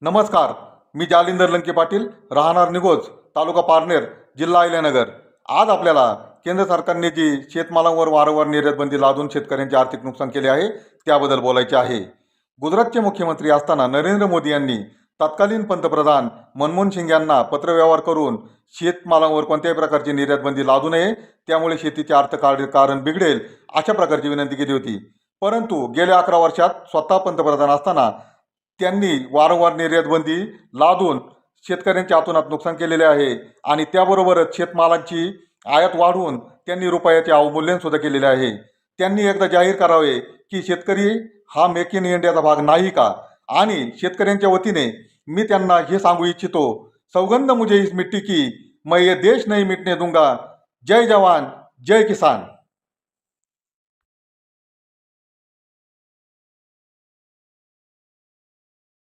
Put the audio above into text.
नमस्कार, मी जालिंदर लंके पाटील, राहणार निगोज, तालुका पारनेर, जिल्हा अहिल्यानगर. आज आपल्याला केंद्र सरकारने जी शेतमालावर वारंवार निर्यातबंदी लादून शेतकऱ्यांचे आर्थिक नुकसान केले आहे त्याबद्दल बोलायचे आहे. गुजरातचे मुख्यमंत्री असताना नरेंद्र मोदी यांनी तत्कालीन पंतप्रधान मनमोहन सिंग यांना पत्रव्यवहार करून शेतमालावर कोणत्याही प्रकारची निर्यातबंदी लादू नये, त्यामुळे शेतीचे कारण बिघडेल अशा प्रकारची विनंती केली होती. परंतु गेल्या 11 वर्षात स्वतः पंतप्रधान असताना त्यांनी वारंवार निर्यातबंदी लादून शेतकऱ्यांच्या हातोनात नुकसान केलेले आहे आणि त्याबरोबरच शेतमालाची आयात वाढवून त्यांनी रुपयाचे अवमूल्यन सुद्धा केलेले आहे. त्यांनी एकदा जाहीर करावे की शेतकरी हा मेक इन इंडियाचा भाग नाही का. आणि शेतकऱ्यांच्या वतीने मी त्यांना हे सांगू इच्छितो, सौगंध मुझे इस मिट्टी की, मैं ये देश नहीं मिटने दूंगा. जय जवान, जय किसान.